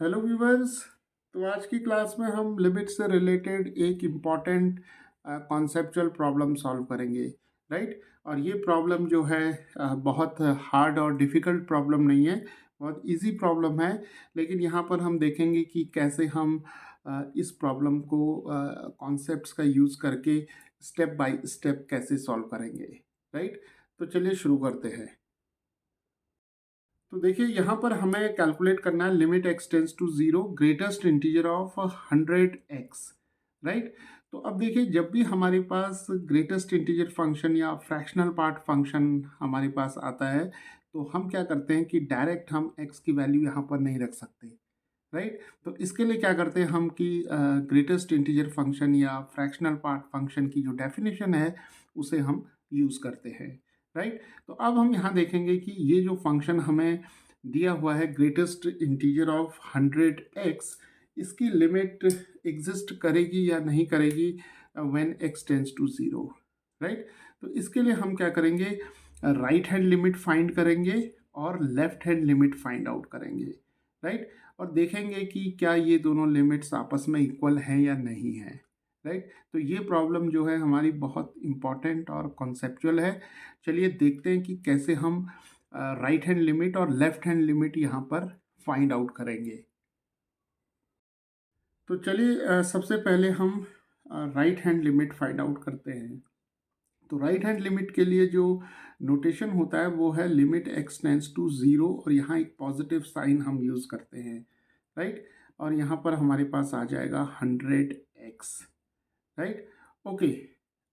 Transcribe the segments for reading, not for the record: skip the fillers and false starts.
Hello viewers. तो आज की क्लास में हम लिमिट से रिलेटेड एक इम्पॉर्टेंट कॉन्सेप्चुअल प्रॉब्लम सॉल्व करेंगे। राइट। और ये प्रॉब्लम जो है बहुत हार्ड और डिफ़िकल्ट प्रॉब्लम नहीं है, बहुत इजी प्रॉब्लम है। लेकिन यहाँ पर हम देखेंगे कि कैसे हम इस प्रॉब्लम को कॉन्सेप्ट्स का यूज़ करके स्टेप बाय स्टेप कैसे सॉल्व करेंगे। राइट। तो चलिए शुरू करते हैं। तो देखिए यहाँ पर हमें कैलकुलेट करना है limit x tends to zero greatest integer of 100x। Right. तो अब देखिए जब भी हमारे पास ग्रेटेस्ट इंटीजर फंक्शन या फ्रैक्शनल पार्ट फंक्शन हमारे पास आता है तो हम क्या करते हैं कि डायरेक्ट हम x की वैल्यू यहाँ पर नहीं रख सकते। राइट। तो इसके लिए क्या करते हैं हम कि ग्रेटेस्ट इंटीजर फंक्शन या फ्रैक्शनल पार्ट फंक्शन की जो डेफिनेशन है उसे हम यूज़ करते हैं। राइट। तो अब हम यहाँ देखेंगे कि ये जो फंक्शन हमें दिया हुआ है ग्रेटेस्ट इंटीजर ऑफ 100x, इसकी लिमिट एग्जिस्ट करेगी या नहीं करेगी when x tends to zero. Right. तो इसके लिए हम क्या करेंगे, राइट हैंड लिमिट फाइंड करेंगे और left hand limit find out करेंगे। राइट। और देखेंगे कि क्या ये दोनों लिमिट्स आपस में इक्वल हैं या नहीं है। राइट। तो ये प्रॉब्लम जो है हमारी बहुत इम्पॉर्टेंट और कॉन्सेप्चुअल है। चलिए देखते हैं कि कैसे हम राइट हैंड लिमिट और लेफ्ट हैंड लिमिट यहाँ पर फाइंड आउट करेंगे। तो चलिए सबसे पहले हम right hand limit find out करते हैं। तो राइट हैंड लिमिट के लिए जो नोटेशन होता है वो है limit x tends to zero, और यहाँ एक पॉजिटिव साइन हम यूज़ करते हैं। राइट। और यहाँ पर हमारे पास आ जाएगा 100x। राइट। ओके।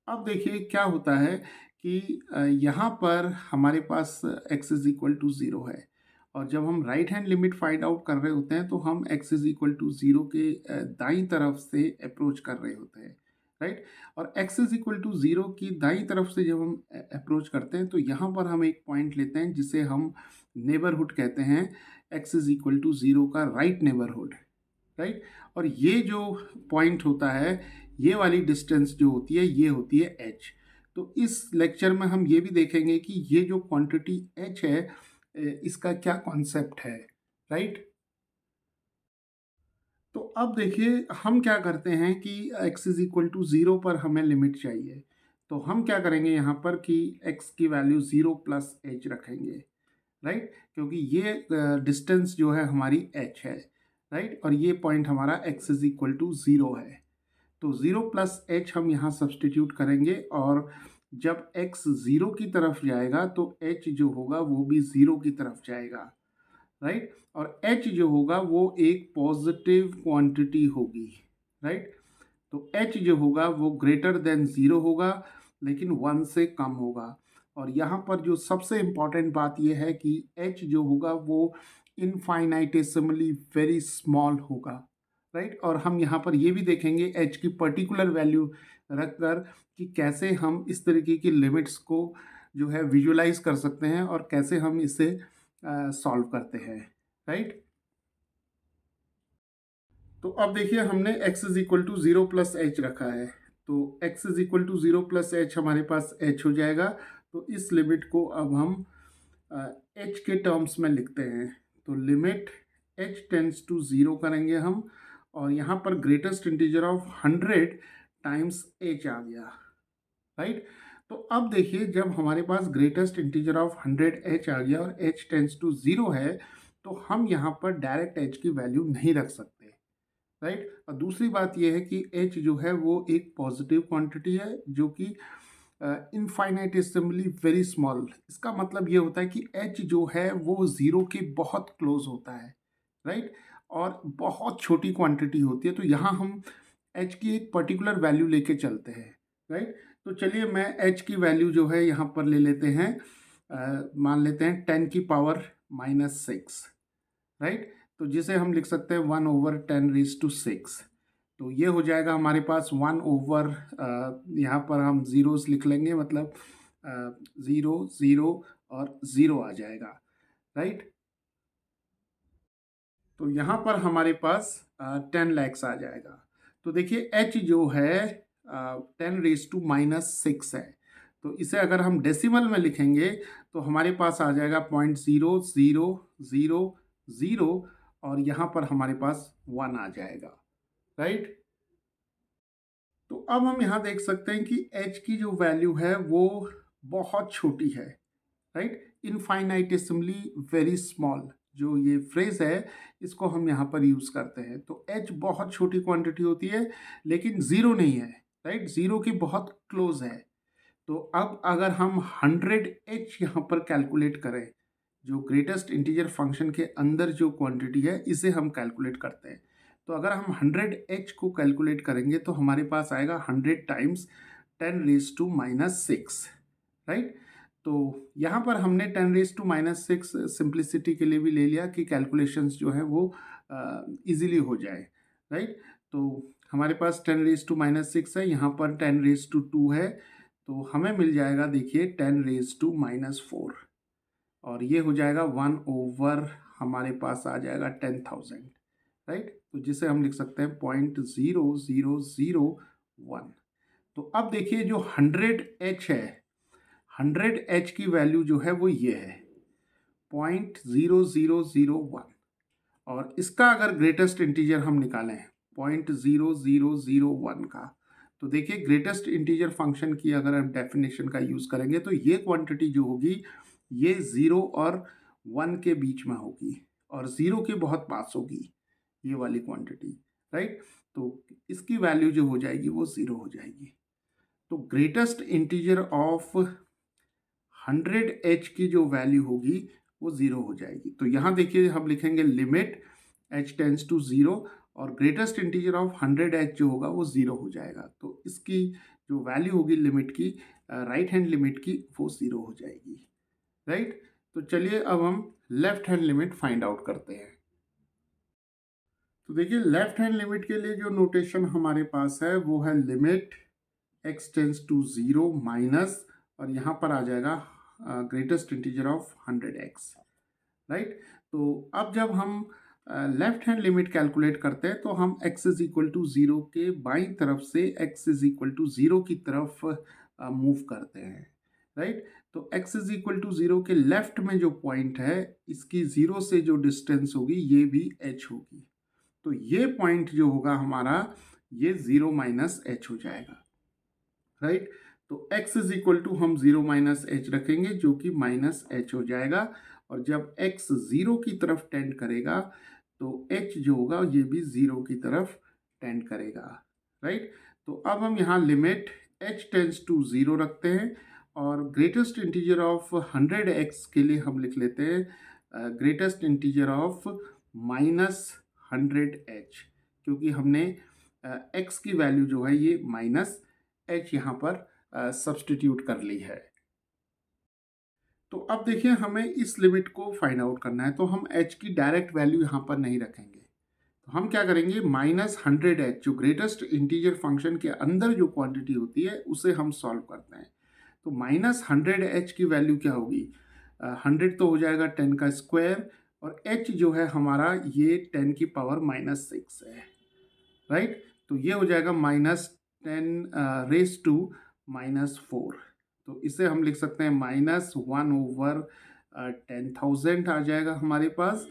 अब देखिए क्या होता है कि यहाँ पर हमारे पास x is equal to zero है, और जब हम right hand limit find out कर रहे होते हैं तो हम x is equal to zero के दाईं तरफ से अप्रोच कर रहे होते हैं। राइट। और x is equal to zero की दाईं तरफ से जब हम अप्रोच करते हैं तो यहाँ पर हम एक पॉइंट लेते हैं जिसे हम नेबरहुड कहते हैं, x is equal to zero का राइट नेबरहुड। राइट। और ये जो पॉइंट होता है, ये वाली डिस्टेंस जो होती है ये होती है h। तो इस लेक्चर में हम ये भी देखेंगे कि ये जो क्वांटिटी h है इसका क्या कॉन्सेप्ट है। राइट। तो अब देखिए हम क्या करते हैं कि x is equal to zero पर हमें लिमिट चाहिए। तो हम क्या करेंगे यहाँ पर कि x की वैल्यू ज़ीरो प्लस एच रखेंगे। राइट। क्योंकि ये डिस्टेंस जो है हमारी h है। राइट। और ये पॉइंट हमारा x is equal to zero है। तो ज़ीरो प्लस एच हम यहाँ सब्सटीट्यूट करेंगे, और जब x ज़ीरो की तरफ जाएगा तो h जो होगा वो भी ज़ीरो की तरफ जाएगा। राइट। और h जो होगा वो एक पॉजिटिव क्वांटिटी होगी। राइट। तो h जो होगा वो ग्रेटर देन ज़ीरो होगा, लेकिन वन से कम होगा। और यहाँ पर जो सबसे इम्पॉर्टेंट बात यह है कि h जो होगा वो इनफाइनाइटेसिमली वेरी स्मॉल होगा। राइट। और हम यहाँ पर ये भी देखेंगे h की पर्टिकुलर वैल्यू रखकर कि कैसे हम इस तरीके की लिमिट्स को जो है विजुलाइज कर सकते हैं और कैसे हम इसे सॉल्व करते हैं। राइट। तो अब देखिए हमने x is equal to zero plus h रखा है, तो x is equal to zero plus h हमारे पास h हो जाएगा। तो इस लिमिट को अब हम h के टर्म्स में लिखते हैं। तो limit h tends to zero करेंगे हम, और यहाँ पर greatest integer of 100 times h आ गया। राइट। तो अब देखिए जब हमारे पास ग्रेटेस्ट इंटीजर ऑफ 100 h आ गया और h टेंस टू ज़ीरो है, तो हम यहाँ पर डायरेक्ट h की वैल्यू नहीं रख सकते। राइट। और दूसरी बात यह है कि h जो है वो एक पॉजिटिव क्वांटिटी है जो कि इनफाइनाइटेसिमली वेरी स्मॉल। इसका मतलब ये होता है कि h जो है वो ज़ीरो के बहुत क्लोज होता है। राइट। और बहुत छोटी क्वांटिटी होती है, तो यहाँ हम h की एक पर्टिकुलर वैल्यू लेके चलते हैं। राइट। तो चलिए मैं h की वैल्यू जो है यहाँ पर ले लेते हैं, मान लेते हैं 10⁻⁻⁶। राइट। तो जिसे हम लिख सकते हैं 1/10⁻⁶। तो ये हो जाएगा हमारे पास 1/, यहाँ पर हम ज़ीरोस लिख लेंगे, मतलब ज़ीरो ज़ीरो और ज़ीरो आ जाएगा। राइट। तो यहाँ पर हमारे पास 10 लैक्स आ जाएगा। तो देखिए h जो है 10⁻⁻⁶ है। तो इसे अगर हम डेसिमल में लिखेंगे तो हमारे पास आ जाएगा 0.000000 और यहाँ पर हमारे पास 1 आ जाएगा, राइट। तो अब हम यहाँ देख सकते हैं कि h की जो वैल्यू है वो बहुत छोटी है, राइट। इनफाइनाइटेसिमली वेरी स्मॉल, जो ये फ्रेज है इसको हम यहाँ पर यूज़ करते हैं। तो h बहुत छोटी क्वांटिटी होती है लेकिन ज़ीरो नहीं है, राइट, ज़ीरो की बहुत क्लोज है। तो अब अगर हम 100h यहाँ पर कैलकुलेट करें, जो ग्रेटेस्ट इंटीजर फंक्शन के अंदर जो क्वांटिटी है इसे हम कैलकुलेट करते हैं। तो अगर हम 100h को कैलकुलेट करेंगे तो हमारे पास आएगा 100 टाइम्स 10⁻⁻6, राइट। तो यहाँ पर हमने 10⁻⁻6 सिंप्लिसिटी के लिए भी ले लिया कि कैलकुलेशंस जो है वो इजीली हो जाए, राइट। तो हमारे पास 10⁻6 है, यहाँ पर 10⁻2 है, तो हमें मिल जाएगा, देखिए 10⁻⁻4, और ये हो जाएगा 1/, हमारे पास आ जाएगा 10,000, राइट। तो जिसे हम लिख सकते हैं 0.0001। तो अब देखिए जो 100h है, 100h की वैल्यू जो है वो ये है 0.0001, और इसका अगर ग्रेटेस्ट इंटीजर हम निकालें 0.0001 का, तो देखिए ग्रेटेस्ट इंटीजर फंक्शन की अगर हम डेफिनेशन का यूज़ करेंगे तो ये क्वांटिटी जो होगी ये 0 और 1 के बीच में होगी और 0 के बहुत पास होगी ये वाली क्वांटिटी, राइट। तो इसकी वैल्यू जो हो जाएगी वो 0 हो जाएगी। तो ग्रेटेस्ट इंटीजर ऑफ 100h की जो वैल्यू होगी वो 0 हो जाएगी। तो यहाँ देखिए हम लिखेंगे लिमिट h टेंड्स टू 0 और ग्रेटेस्ट इंटीजर ऑफ 100h जो होगा वो 0 हो जाएगा। तो इसकी जो वैल्यू होगी लिमिट की, राइट हैंड लिमिट की, वो 0 हो जाएगी, राइट। तो चलिए अब हम left hand limit find out करते हैं। तो देखिए लेफ्ट हैंड लिमिट के लिए जो नोटेशन हमारे पास है वो है limit x tends to 0 minus, और यहाँ पर आ जाएगा greatest integer of 100x, right. तो अब जब हम लेफ्ट हैंड लिमिट कैलकुलेट करते हैं तो हम x इज इक्वल टू 0 के बाईं तरफ से x इज इक्वल टू 0 की तरफ मूव करते हैं, राइट। तो x इज इक्वल टू 0 के लेफ्ट में जो पॉइंट है इसकी 0 से जो डिस्टेंस होगी ये भी h होगी। तो ये पॉइंट जो होगा हमारा ये 0 माइनस h हो जाएगा, राइट। तो x इज इक्वल टू हम 0 माइनस h रखेंगे जो कि माइनस h हो जाएगा, और जब x 0 की तरफ टेंड करेगा तो h जो होगा ये भी 0 की तरफ टेंड करेगा, राइट। तो अब हम यहाँ लिमिट h टेंड्स टू 0 रखते हैं, और ग्रेटेस्ट इंटीजर ऑफ 100x के लिए हम लिख लेते हैं ग्रेटेस्ट इंटीजर ऑफ -100h, क्योंकि हमने x की वैल्यू जो है ये माइनस h यहाँ पर सब्सटीट्यूट कर ली है। तो अब देखिए हमें इस लिमिट को फाइंड आउट करना है, तो हम h की डायरेक्ट वैल्यू यहाँ पर नहीं रखेंगे। तो हम क्या करेंगे, -100h जो ग्रेटेस्ट इंटीजर फंक्शन के अंदर जो क्वांटिटी होती है उसे हम सॉल्व करते हैं। तो -100h की वैल्यू क्या होगी, 100 तो हो जाएगा 10 का स्क्वायर, और h जो है हमारा ये 10 की पावर -6 है, राइट। तो ये हो जाएगा -10⁻⁻4। तो इसे हम लिख सकते हैं -1/10,000 आ जाएगा हमारे पास,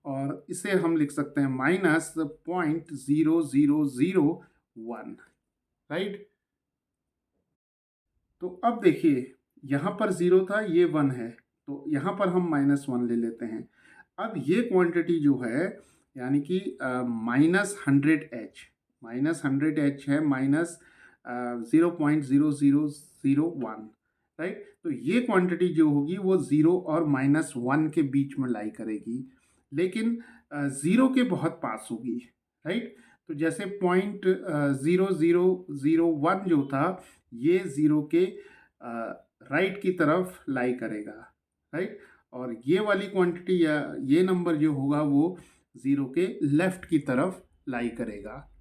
और इसे हम लिख सकते हैं -0.0001, राइट। तो अब देखिए यहाँ पर 0 था, ये 1 है, तो यहाँ पर हम -1 ले लेते हैं। अब ये क्वांटिटी जो है यानी कि -100h, -100h है, -0.0001, राइट। तो ये क्वांटिटी जो होगी वो 0 और -1 के बीच में लाई करेगी, लेकिन 0 के बहुत पास होगी, राइट। तो जैसे 0.0001 जो था ये 0 के राइट की तरफ लाई करेगा, राइट। और ये वाली क्वांटिटी या ये नंबर जो होगा वो 0 के लेफ्ट की तरफ लाई करेगा।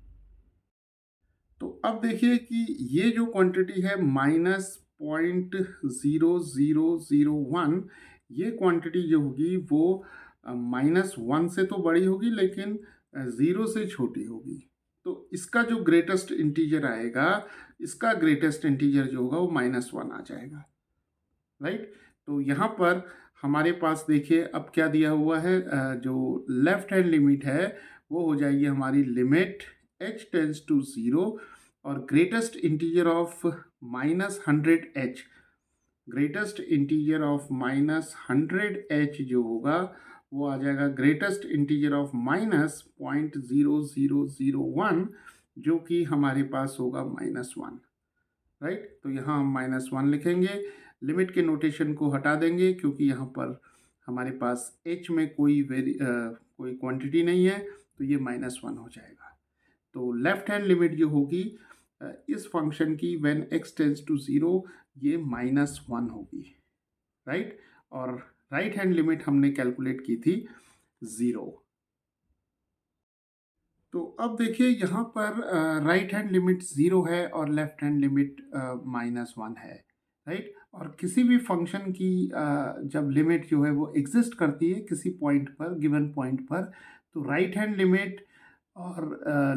तो अब देखिए कि ये जो क्वांटिटी है -0.0001, ये क्वांटिटी जो होगी वो -1 से तो बड़ी होगी लेकिन 0 से छोटी होगी। तो इसका जो ग्रेटेस्ट इंटीजर आएगा, इसका ग्रेटेस्ट इंटीजर जो होगा वो -1 आ जाएगा, राइट। तो यहाँ पर हमारे पास देखिए अब क्या दिया हुआ है, जो लेफ्ट हैंड लिमिट है वो हो जाएगी हमारी लिमिट h टेंस टू 0 और greatest integer of -100h, greatest integer of -100h जो होगा वो आ जाएगा ग्रेटेस्ट इंटीजर ऑफ -0.0001, जो कि हमारे पास होगा -1, राइट। तो यहाँ हम -1 लिखेंगे, लिमिट के नोटेशन को हटा देंगे क्योंकि यहाँ पर हमारे पास h में कोई क्वांटिटी नहीं है, तो ये -1 हो जाएगा। तो लेफ्ट हैंड लिमिट जो होगी इस फंक्शन की व्हेन x टेंस टू 0, ये -1 होगी, राइट। और राइट हैंड लिमिट हमने कैलकुलेट की थी 0। तो अब देखिए यहाँ पर राइट हैंड लिमिट 0 है और लेफ्ट हैंड लिमिट -1 है, राइट। और किसी भी फंक्शन की जब लिमिट जो है वो एग्जिस्ट करती है किसी पॉइंट पर, गिवन पॉइंट पर, तो राइट हैंड लिमिट और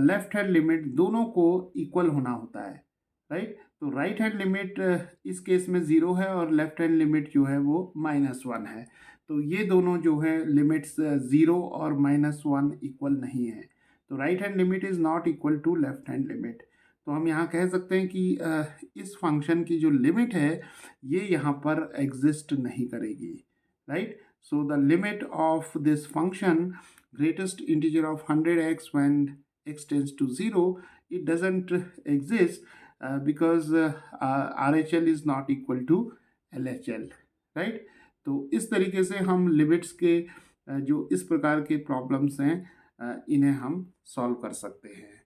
लेफ्ट हैंड लिमिट दोनों को इक्वल होना होता है, राइट। तो राइट हैंड लिमिट इस केस में 0 है और लेफ्ट हैंड लिमिट जो है वो -1 है। तो ये दोनों जो है लिमिट्स 0 और -1 इक्वल नहीं है, तो right hand limit is not equal to left hand limit. तो हम यहाँ कह सकते हैं कि इस फंक्शन की जो लिमिट है ये यहाँ पर एग्जिस्ट नहीं करेगी, right. So the limit of this function greatest integer of 100x when x tends to 0, it doesn't exist because RHL is not equal to LHL, right। तो इस तरीके से हम लिमिट्स के जो इस प्रकार के प्रॉब्लम्स हैं इन्हें हम सॉल्व कर सकते हैं।